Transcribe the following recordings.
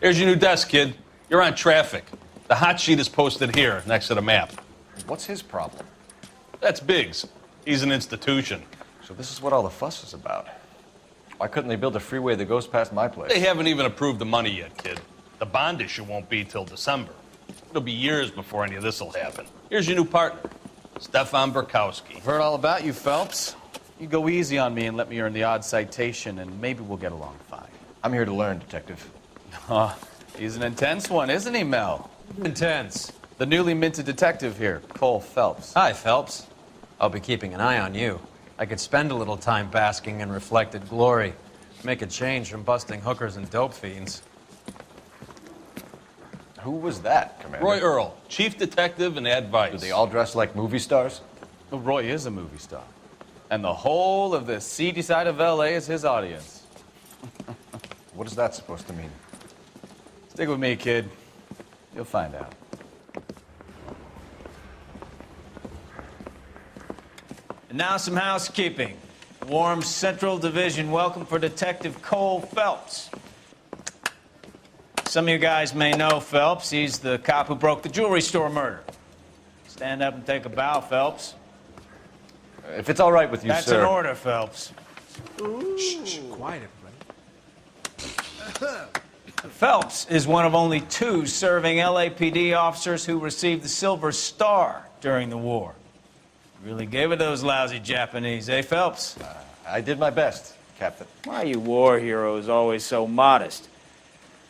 Here's your new desk, kid. You're on traffic. The hot sheet is posted here, next to the map. What's his problem? That's Biggs. He's an institution. So this is what all the fuss is about. Why couldn't they build a freeway that goes past my place? They haven't even approved the money yet, kid. The bond issue won't be till December. It'll be years before any of this will happen. Here's your new partner, Stefan Burkowski. I've heard all about you, Phelps. You go easy on me and let me earn the odd citation, and maybe we'll get along fine. I'm here to learn, Detective. He's an intense one, isn't he, Mel? Intense. The newly minted detective here, Cole Phelps. Hi, Phelps. I'll be keeping an eye on you. I could spend a little time basking in reflected glory. Make a change from busting hookers and dope fiends. Who was that, Commander? Roy Earl, chief detective and advice. Do they all dress like movie stars? Well, Roy is a movie star. And the whole of the seedy side of L.A. is his audience. What is that supposed to mean? Stick with me, kid. You'll find out. And now some housekeeping. Warm Central Division welcome for Detective Cole Phelps. Some of you guys may know Phelps. He's the cop who broke the jewelry store murder. Stand up and take a bow, Phelps. If it's all right with you, That's sir. an order, Phelps. Shh, quiet, everybody. Phelps is one of only 2 serving LAPD officers who received the Silver Star during the war. Really gave it those lousy Japanese, eh, Phelps? I did my best, Captain. Why are you war heroes always so modest?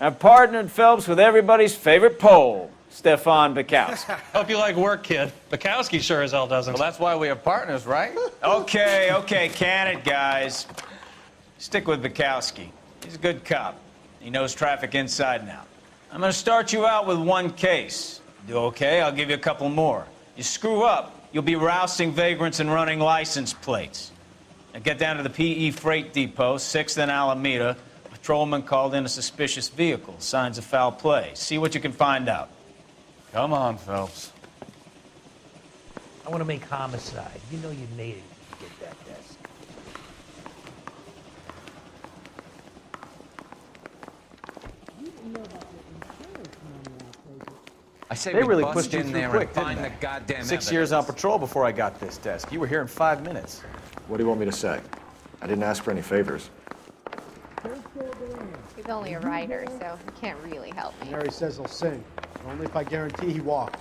I've partnered Phelps with everybody's favorite Pole, Stefan Burkowski. Hope you like work, kid. Bukowski sure as hell doesn't. Well, that's why we have partners, right? Okay, can it, guys. Stick with Bukowski. He's a good cop. He knows traffic inside and out. I'm gonna start you out with 1 case. Do okay, I'll give you a couple more. You screw up, you'll be rousting vagrants and running license plates. Now get down to the PE Freight Depot, 6th and Alameda. A patrolman called in a suspicious vehicle, signs of foul play. See what you can find out. Come on, Phelps. I want to make homicide. You know you need it to get that desk. I say They we really bust pushed you in through there quick, and didn't find they? the goddamn 6 years on evidence. patrol before I got this desk. You were here in 5 minutes. What do you want me to say? I didn't ask for any favors. He's only a writer, so he can't really help me. Mary says he'll sing, but only if I guarantee he walks.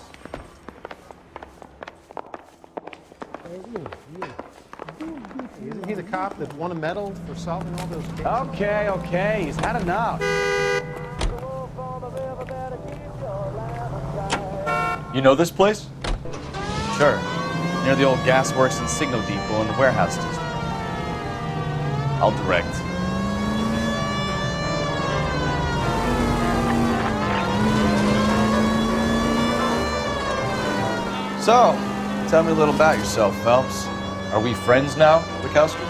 Isn't he the cop that won a medal for solving all those cases? Okay, he's had enough. You know this place? Sure. Near the old gasworks and signal depot in the warehouse district. I'll direct. So, tell me a little about yourself, Phelps. Are we friends now, Bukowski?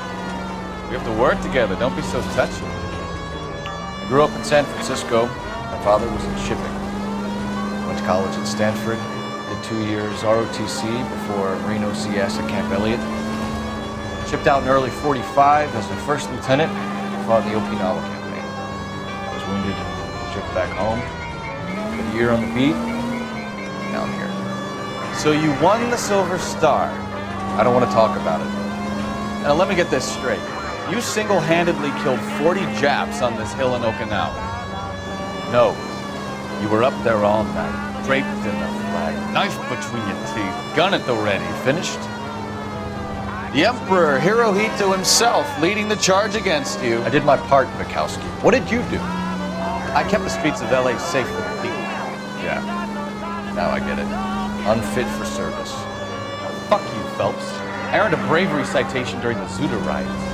We have to work together. Don't be so touchy. I grew up in San Francisco. My father was in shipping. Went to college at Stanford. Did 2 years ROTC before Marine OCS at Camp Elliott. Shipped out in early '45 as a first lieutenant. Fought in the Okinawa campaign. I was wounded and shipped back home. Did a year on the beat. Now I'm here. So you won the Silver Star. I don't want to talk about it. Now let me get this straight. You single-handedly killed 40 Japs on this hill in Okinawa. No, you were up there all night, draped in the flag, knife between your teeth, gun at the ready. Finished? The Emperor Hirohito himself leading the charge against you. I did my part, Bukowski. What did you do? I kept the streets of LA safe for the people. Yeah, now I get it. Unfit for service. Fuck you, Phelps. I earned a bravery citation during the Zuda riots.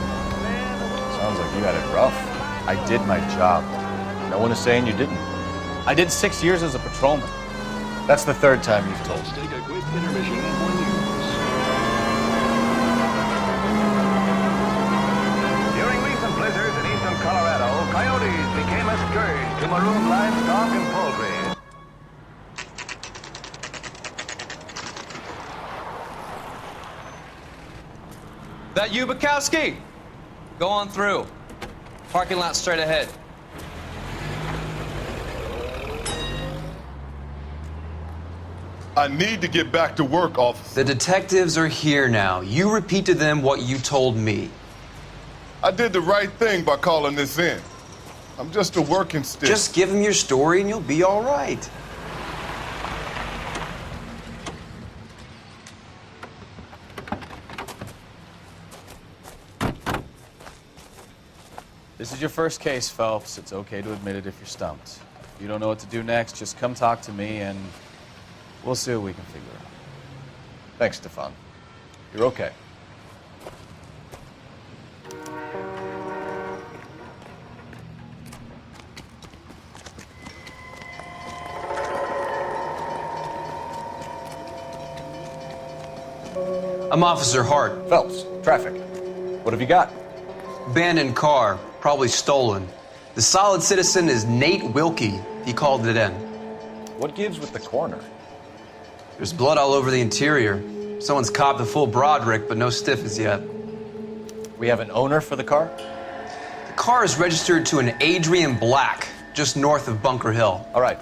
Sounds like you had it rough. I did my job. No one is saying you didn't. I did 6 years as a patrolman. That's the 3rd time you've told me. Take a quick intermission for news. During recent blizzards in eastern Colorado, coyotes became a scourge to maroon livestock and poultry. That you, Bukowski? Go on through. Parking lot straight ahead. I need to get back to work, officer. The detectives are here now. You repeat to them what you told me. I did the right thing by calling this in. I'm just a working stick. Just give them your story and you'll be all right. This is your first case, Phelps. It's okay to admit it if you're stumped. If you don't know what to do next, just come talk to me and we'll see what we can figure out. Thanks, Stefan. You're okay. I'm Officer Hart. Phelps, traffic. What have you got? Abandoned car, probably stolen. The solid citizen is Nate Wilkie. He called it in. What gives with the coroner? There's blood all over the interior. Someone's copped a full Broderick, but no stiff as yet. We have an owner for the car? The car is registered to an Adrian Black, just north of Bunker Hill. All right,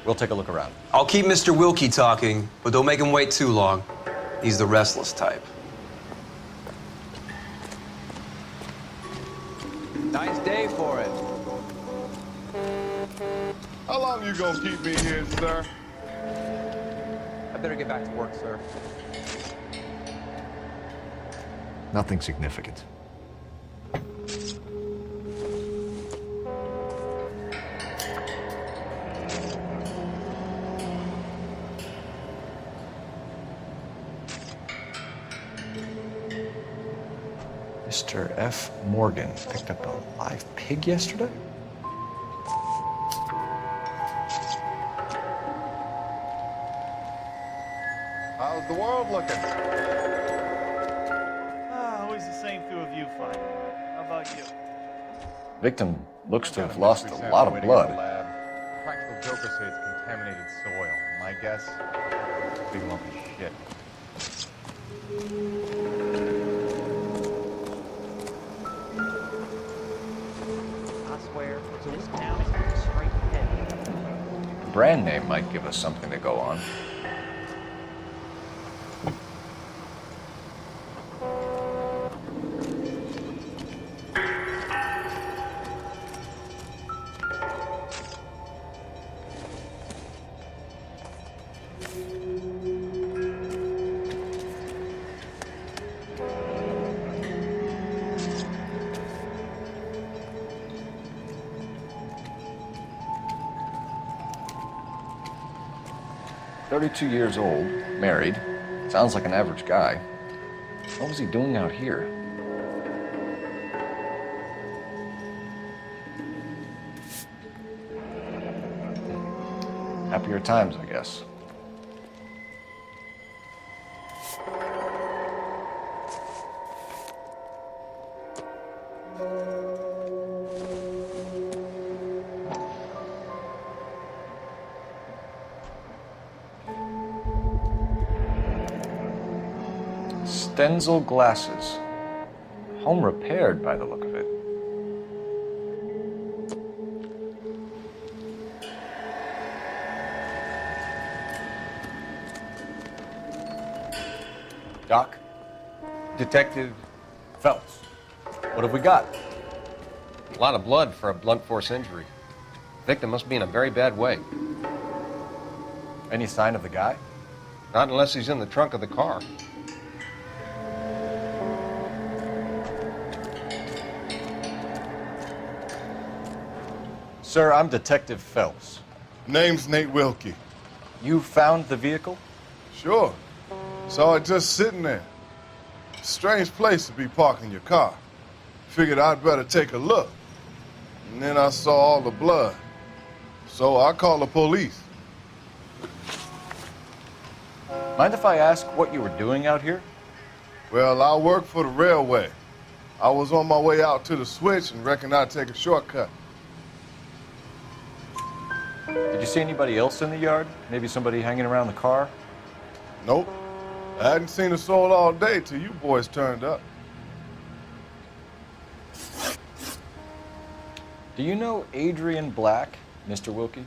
we'll take a look around. I'll keep Mr. Wilkie talking, but don't make him wait too long. He's the restless type. Nice day for it. How long you gonna keep me here, sir? I better get back to work, sir. Nothing significant. Mr. F. Morgan picked up a live pig yesterday? How's the world looking? Always the same two of you fighting. How about you? Victim looks to have lost a lot of blood. Practical jokers say it's contaminated soil. My guess, big lumpy shit. I swear, this town is going straight ahead. The brand name might give us something to go on. "32 years old, married. Sounds like an average guy. What was he doing out here?" Happier times, I guess. Stenzel glasses. Home repaired by the look of it. Doc? Detective Phelps. What have we got? A lot of blood for a blunt force injury. Victim must be in a very bad way. Any sign of the guy? Not unless he's in the trunk of the car. Sir, I'm Detective Phelps. Name's Nate Wilkie. You found the vehicle? Sure. Saw it just sitting there. Strange place to be parking your car. Figured I'd better take a look. And then I saw all the blood. So I called the police. Mind if I ask what you were doing out here? Well, I work for the railway. I was on my way out to the switch and reckoned I'd take a shortcut. Did you see anybody else in the yard? Maybe somebody hanging around the car? Nope. I hadn't seen a soul all day till you boys turned up. Do you know Adrian Black, Mr. Wilkie?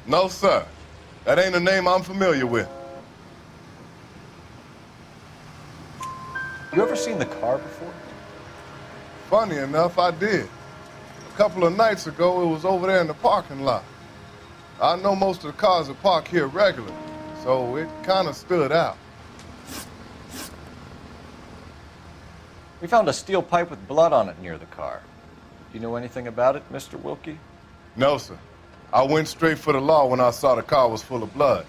No, sir. That ain't a name I'm familiar with. You ever seen the car before? Funny enough, I did. A couple of nights ago, it was over there in the parking lot. I know most of the cars are parked here regularly, so it kind of stood out. We found a steel pipe with blood on it near the car. Do you know anything about it, Mr. Wilkie? No, sir. I went straight for the law when I saw the car was full of blood.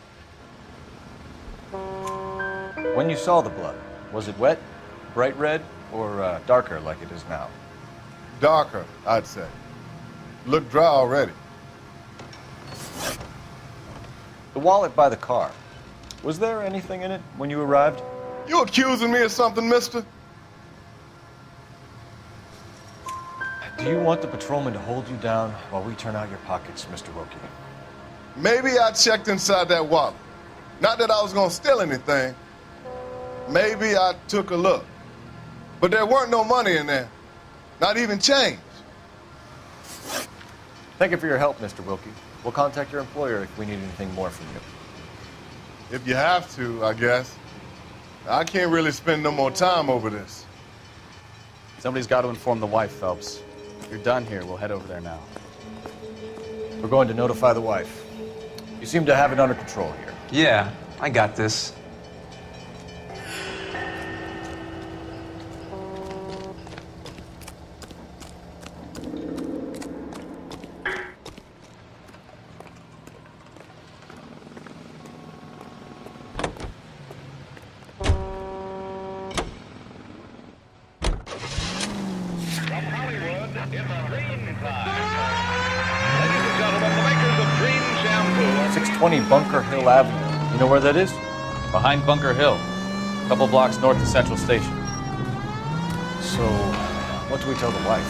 When you saw the blood, was it wet, bright red, or darker like it is now? Darker, I'd say. Looked dry already. The wallet by the car. Was there anything in it when you arrived? You accusing me of something, mister? Do you want the patrolman to hold you down while we turn out your pockets, Mr. Wilkie? Maybe I checked inside that wallet. Not that I was gonna steal anything. Maybe I took a look. But there weren't no money in there. Not even change. Thank you for your help, Mr. Wilkie. We'll contact your employer if we need anything more from you. If you have to, I guess. I can't really spend no more time over this. Somebody's got to inform the wife, Phelps. If you're done here, we'll head over there now. We're going to notify the wife. You seem to have it under control here. Yeah, I got this. It's green time. Ladies and gentlemen, the makers of green shampoo. 620 Bunker Hill Avenue. You know where that is? Behind Bunker Hill, a couple blocks north of Central Station. So, what do we tell the wife?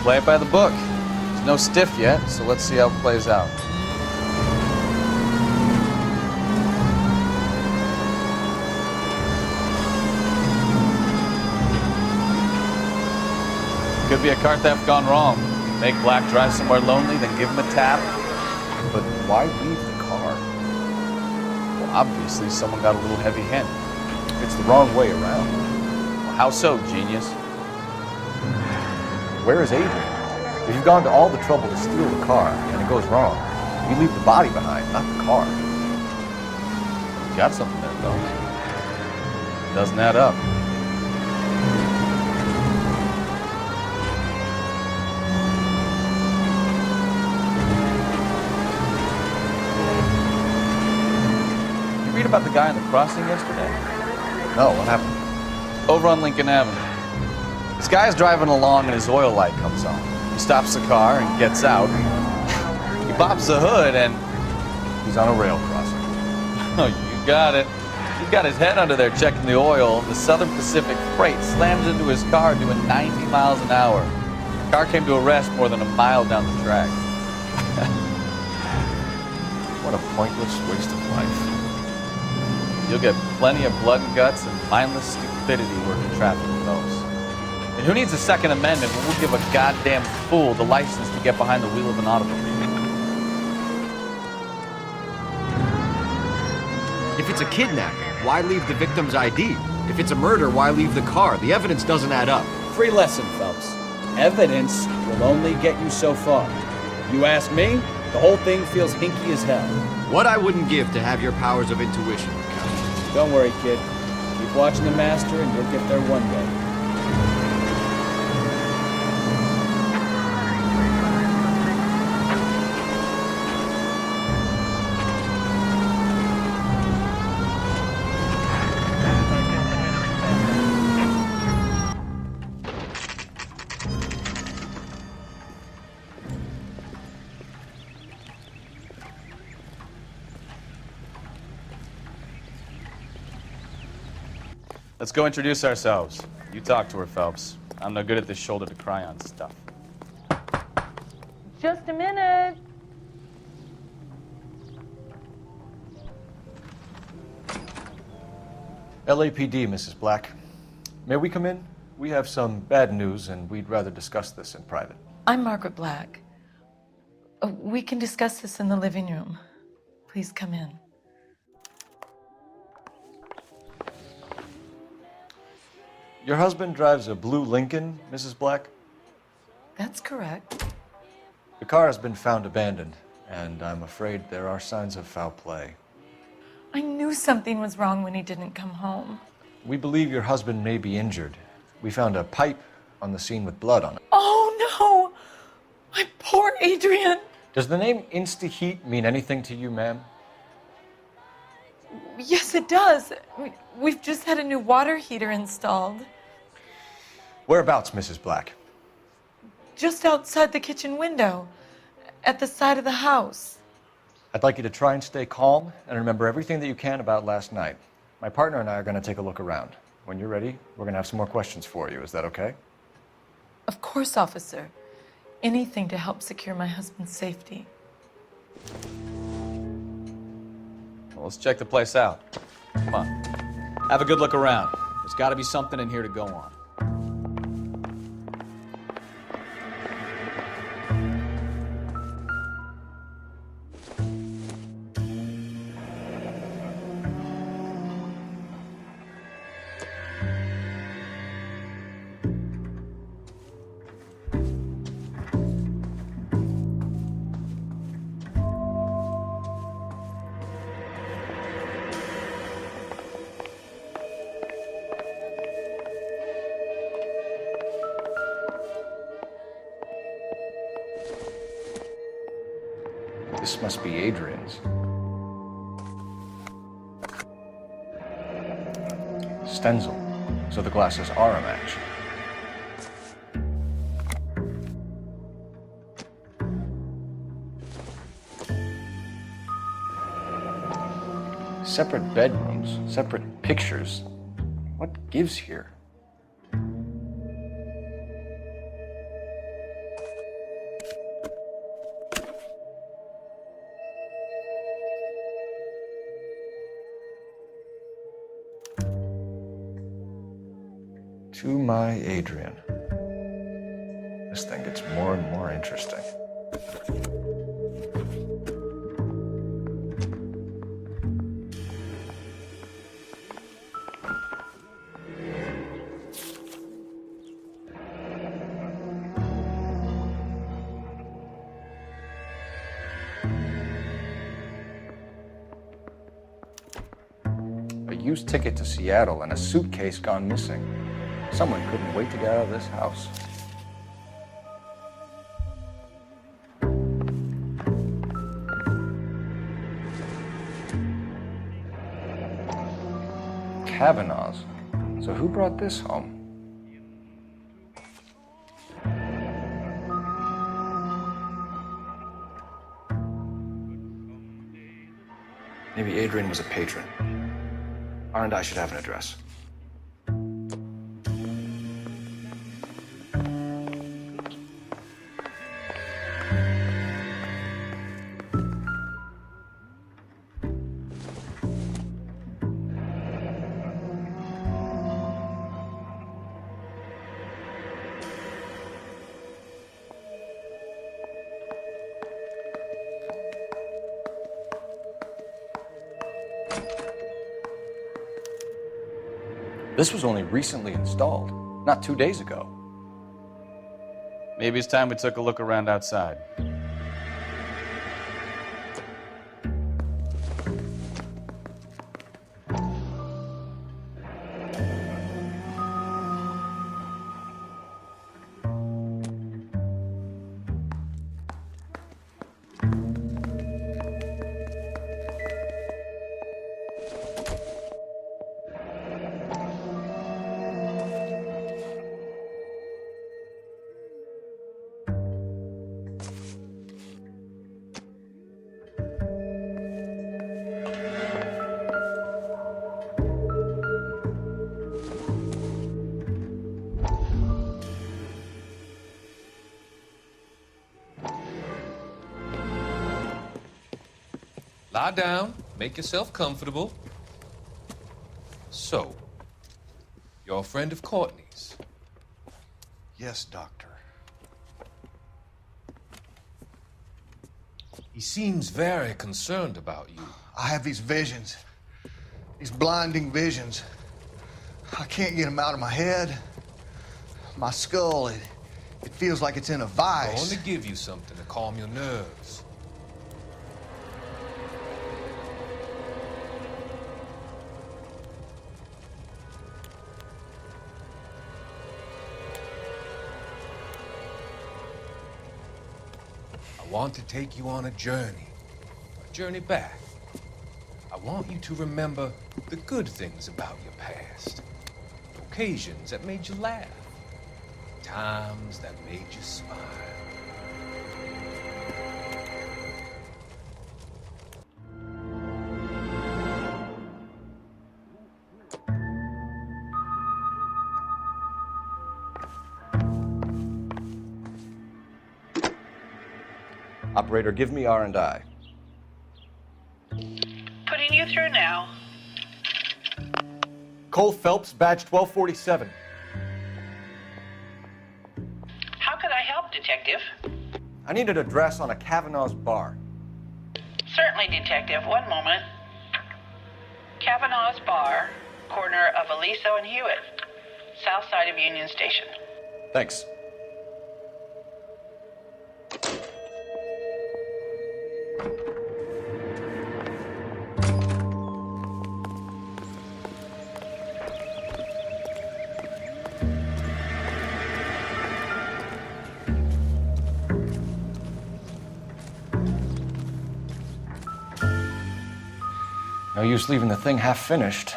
Play it by the book. There's no stiff yet, so let's see how it plays out. Could be a car theft gone wrong. Make Black drive somewhere lonely, then give him a tap. But why leave the car? Well, obviously, someone got a little heavy-handed. It's the wrong way around. Well, how so, genius? Where is Adrian? If you've gone to all the trouble to steal the car and it goes wrong, you leave the body behind, not the car. You got something there, Phelps. Doesn't add up. Read about the guy on the crossing yesterday? No, what happened? Over on Lincoln Avenue. This guy's driving along and his oil light comes on. He stops the car and gets out. He pops the hood and... He's on a rail crossing. Oh, you got it. He's got his head under there checking the oil. The Southern Pacific Freight slams into his car doing 90 miles an hour. The car came to a rest more than a mile down the track. What a pointless waste of life. You'll get plenty of blood and guts and mindless stupidity working traffic, Phelps. And who needs a Second Amendment when we'll give a goddamn fool the license to get behind the wheel of an automobile? If it's a kidnapping, why leave the victim's ID? If it's a murder, why leave the car? The evidence doesn't add up. Free lesson, Phelps. Evidence will only get you so far. You ask me, the whole thing feels hinky as hell. What I wouldn't give to have your powers of intuition. Don't worry, kid. Keep watching the master and you'll get there one day. Let's go introduce ourselves. You talk to her, Phelps. I'm no good at this shoulder to cry on stuff. Just a minute. LAPD, Mrs. Black. May we come in? We have some bad news and we'd rather discuss this in private. I'm Margaret Black. We can discuss this in the living room. Please come in. Your husband drives a blue Lincoln, Mrs. Black? That's correct. The car has been found abandoned, and I'm afraid there are signs of foul play. I knew something was wrong when he didn't come home. We believe your husband may be injured. We found a pipe on the scene with blood on it. Oh no! My poor Adrian! Does the name Insta-Heat mean anything to you, ma'am? Yes, it does. We've just had a new water heater installed. Whereabouts, Mrs. Black? Just outside the kitchen window, at the side of the house. I'd like you to try and stay calm and remember everything that you can about last night. My partner and I are going to take a look around. When you're ready, we're going to have some more questions for you. Is that okay? Of course, officer. Anything to help secure my husband's safety. Well, let's check the place out. Come on. Have a good look around. There's got to be something in here to go on. This must be Adrian's. Stencil, so the glasses are a match. Separate bedrooms, separate pictures. What gives here? To my Adrian. This thing gets more and more interesting. A used ticket to Seattle and a suitcase gone missing. Someone couldn't wait to get out of this house. Kavanaugh's. So who brought this home? Maybe Adrian was a patron. R&I should have an address. This was only recently installed, not 2 days ago. Maybe it's time we took a look around outside. Lie down, make yourself comfortable. So, you're a friend of Courtney's? Yes, Doctor. He seems very concerned about you. I have these visions. These blinding visions. I can't get them out of my head. My skull, it feels like it's in a I vice. want to give you something to calm your nerves. I want to take you on a journey back. I want you to remember the good things about your past, occasions that made you laugh, times that made you smile. Operator, give me R&I. Putting you through now. Cole Phelps, badge 1247. How could I help, Detective? I need an address on a Kavanaugh's bar. Certainly, Detective. One moment. Kavanaugh's Bar, corner of Aliso and Hewitt, south side of Union Station. Thanks. No use leaving the thing half finished.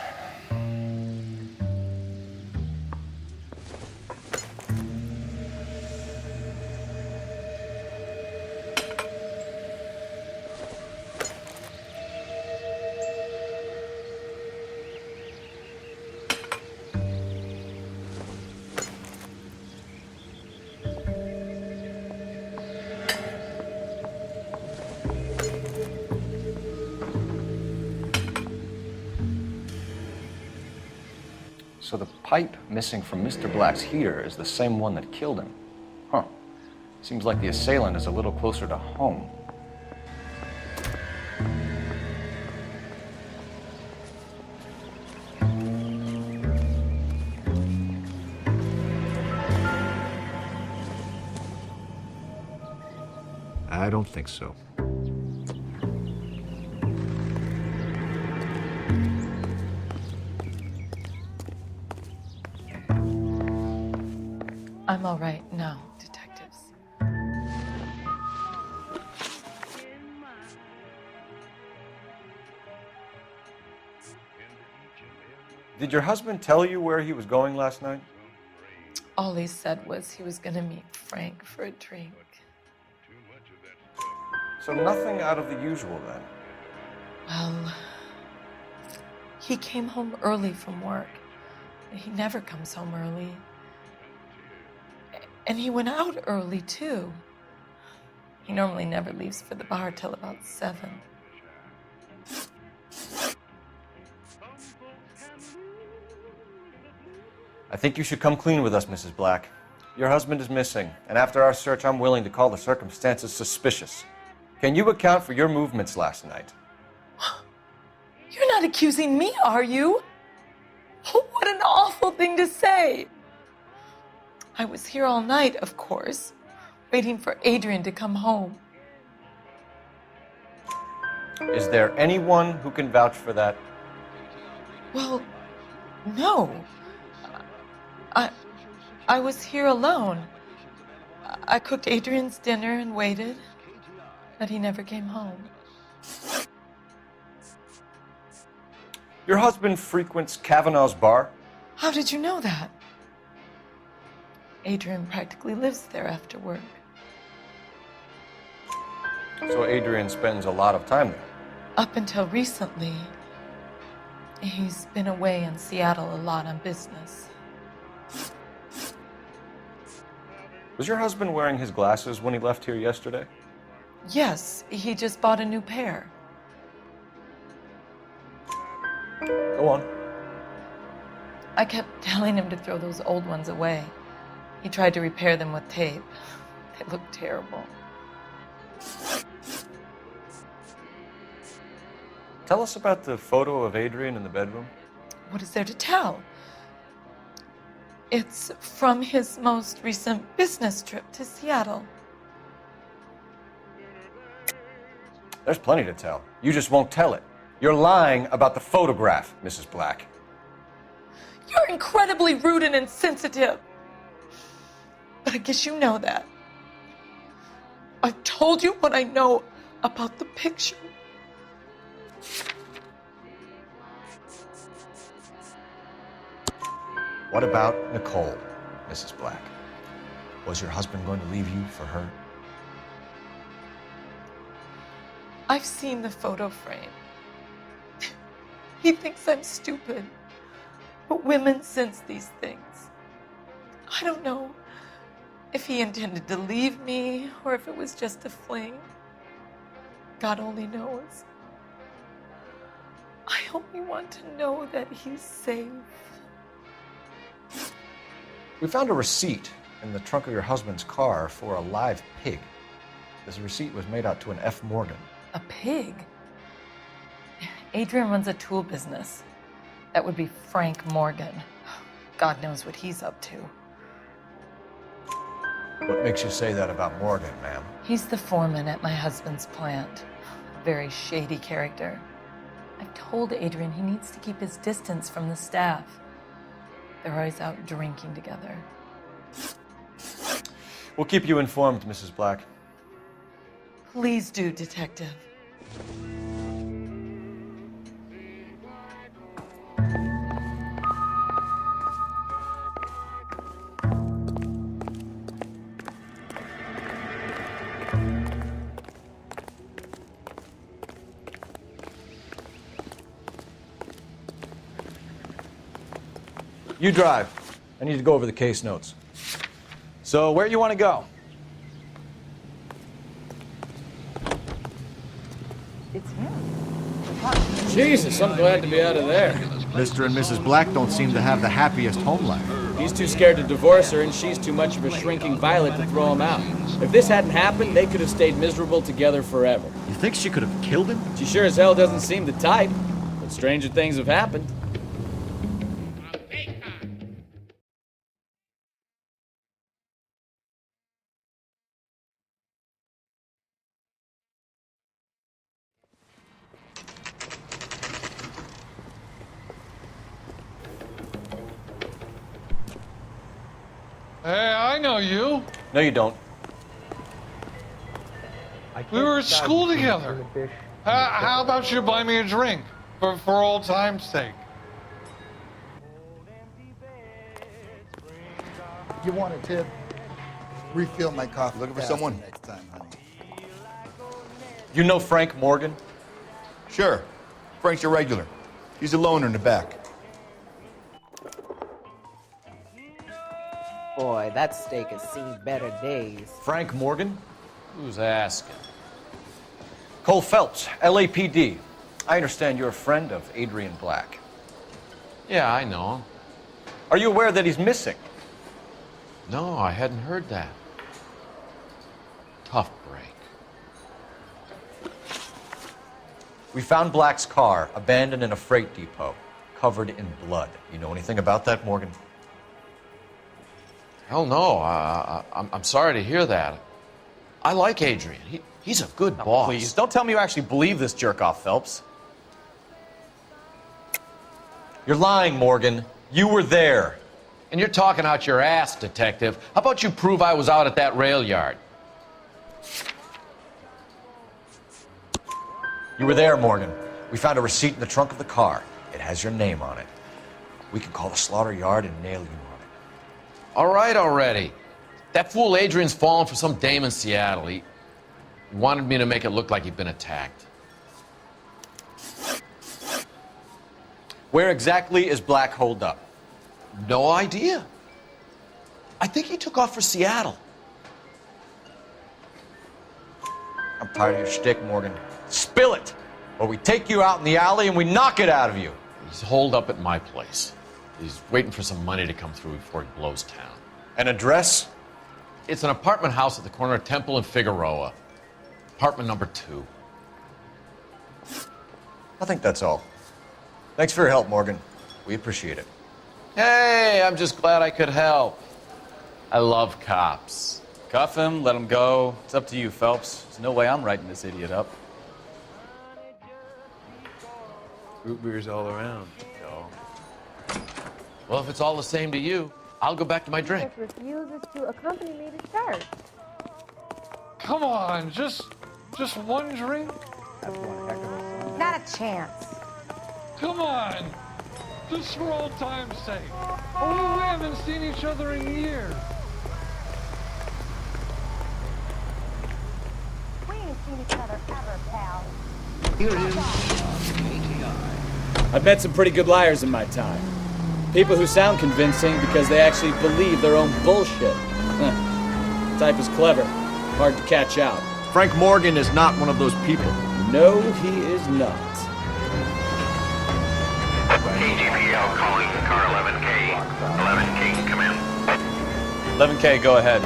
So the pipe missing from Mr. Black's heater is the same one that killed him. Huh. Seems like the assailant is a little closer to home. I don't think so. I'm all right now, detectives. Did your husband tell you where he was going last night? All he said was he was going to meet Frank for a drink. So nothing out of the usual then? Well, he came home early from work. He never comes home early. And he went out early, too. He normally never leaves for the bar till about 7. I think you should come clean with us, Mrs. Black. Your husband is missing, and after our search, I'm willing to call the circumstances suspicious. Can you account for your movements last night? You're not accusing me, are you? What an awful thing to say. I was here all night, of course, waiting for Adrian to come home. Is there anyone who can vouch for that? Well, no. I was here alone. I cooked Adrian's dinner and waited, but he never came home. Your husband frequents Kavanaugh's bar? How did you know that? Adrian practically lives there after work. So Adrian spends a lot of time there? Up until recently, he's been away in Seattle a lot on business. Was your husband wearing his glasses when he left here yesterday? Yes, he just bought a new pair. Go on. I kept telling him to throw those old ones away. He tried to repair them with tape. They looked terrible. Tell us about the photo of Adrian in the bedroom. What is there to tell? It's from his most recent business trip to Seattle. There's plenty to tell. You just won't tell it. You're lying about the photograph, Mrs. Black. You're incredibly rude and insensitive. But I guess you know that. I've told you what I know about the picture. What about Nicole, Mrs. Black? Was your husband going to leave you for her? I've seen the photo frame. He thinks I'm stupid. But women sense these things. I don't know if he intended to leave me or if it was just a fling. God only knows. I only want to know that he's safe. We found a receipt in the trunk of your husband's car for a live pig. This receipt was made out to an F. Morgan. A pig? Adrian runs a tool business. That would be Frank Morgan. God knows what he's up to. What makes you say that about Morgan, ma'am? He's the foreman at my husband's plant. A very shady character. I've told Adrian he needs to keep his distance from the staff. They're always out drinking together. We'll keep you informed, Mrs. Black. Please do, Detective. You drive. I need to go over the case notes. So, where you want to go? It's him. Jesus, I'm glad to be out of there. Mr. and Mrs. Black don't seem to have the happiest home life. He's too scared to divorce her, and she's too much of a shrinking violet to throw him out. If this hadn't happened, they could have stayed miserable together forever. You think she could have killed him? She sure as hell doesn't seem the type, but stranger things have happened. Hey, I know you. No, you don't. We were at school together. How about you buy me a drink for old time's sake? You want a tip? Refill my coffee. Looking for faster someone? next time, honey. You know Frank Morgan? Sure. Frank's a regular. He's a loner in the back. Boy, that steak has seen better days. Frank Morgan? Who's asking? Cole Phelps, LAPD. I understand you're a friend of Adrian Black. Yeah, I know him. Are you aware that he's missing? No, I hadn't heard that. Tough break. We found Black's car abandoned in a freight depot, covered in blood. You know anything about that, Morgan? Hell no. I'm sorry to hear that. I like Adrian. He's a good boss. Please, don't tell me you actually believe this jerk-off, Phelps. You're lying, Morgan. You were there. And you're talking out your ass, detective. How about you prove I was out at that rail yard? You were there, Morgan. We found a receipt in the trunk of the car. It has your name on it. We can call the slaughter yard and nail you on it. All right already. That fool Adrian's fallen for some dame in Seattle. He wanted me to make it look like he'd been attacked. Where exactly is Black holed up? No idea. I think he took off for Seattle. I'm tired of your shtick, Morgan. Spill it, or we take you out in the alley and we knock it out of you. He's holed up at my place. He's waiting for some money to come through before he blows town. An address? It's an apartment house at the corner of Temple and Figueroa. Apartment number 2. I think that's all. Thanks for your help, Morgan. We appreciate it. Hey, I'm just glad I could help. I love cops. Cuff him, let him go. It's up to you, Phelps. There's no way I'm writing this idiot up. Root beers all around, y'all. Well, if it's all the same to you, I'll go back to my drink. Refuses to accompany me to church. Come on, just one drink? Not a chance. Come on, just for old time's sake. Only we haven't seen each other in years. We ain't seen each other ever, pal. I've met some pretty good liars in my time. People who sound convincing because they actually believe their own bullshit. Type is clever, hard to catch out. Frank Morgan is not one of those people. No, he is not. KGPL calling car 11K. 11K, come in. 11K, go ahead.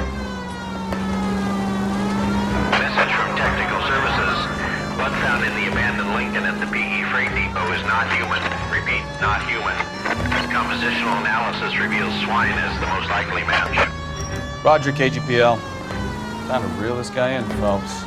Message from Technical Services. Blood found in the abandoned Lincoln at the PE Freight Depot is not human. Repeat, not human. Compositional analysis reveals swine as the most likely match. Roger, KGPL. Time to reel this guy in, Phelps.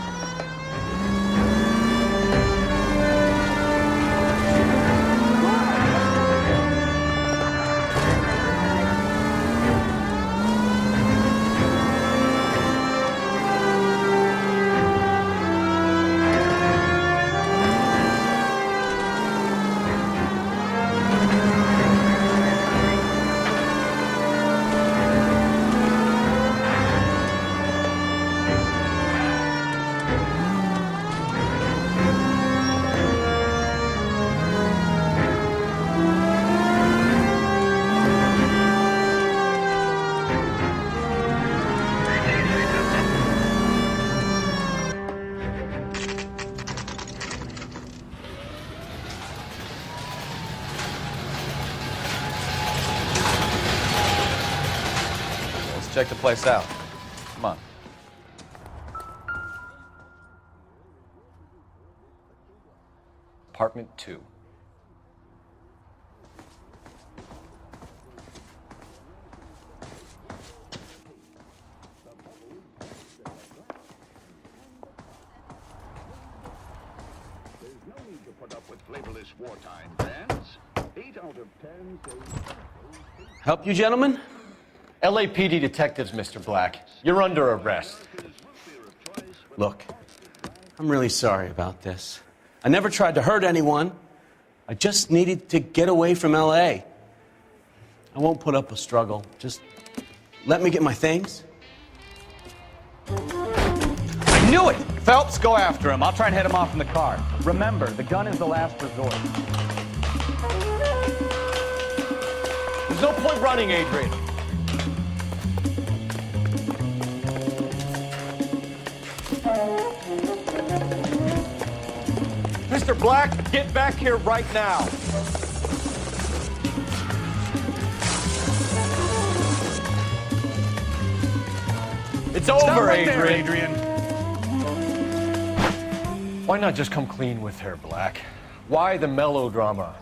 Check the place out. Come on. Apartment 2. Help you, gentlemen? LAPD detectives, Mr. Black. You're under arrest. Look, I'm really sorry about this. I never tried to hurt anyone. I just needed to get away from LA. I won't put up a struggle. Just let me get my things. I knew it! Phelps, go after him. I'll try and head him off in the car. Remember, the gun is the last resort. There's no point running, Adrian. Mr. Black, get back here right now. It's over, Adrian. Why not just come clean with her, Black? Why the melodrama?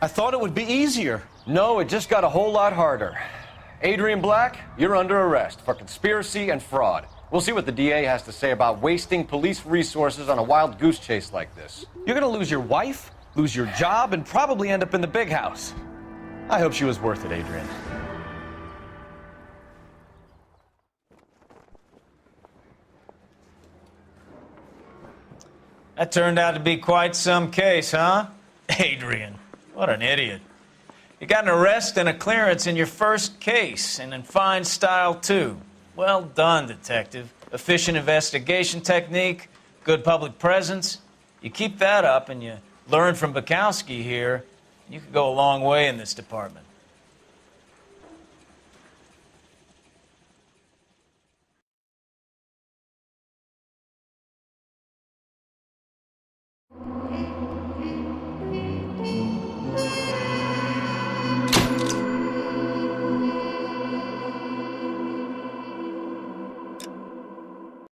I thought it would be easier. No, it just got a whole lot harder. Adrian Black, you're under arrest for conspiracy and fraud. We'll see what the DA has to say about wasting police resources on a wild goose chase like this. You're gonna lose your wife, lose your job, and probably end up in the big house. I hope she was worth it, Adrian. That turned out to be quite some case, huh? Adrian, what an idiot. You got an arrest and a clearance in your first case, and in fine style, too. Well done, detective. Efficient investigation technique, good public presence. You keep that up and you learn from Bukowski here, you could go a long way in this department.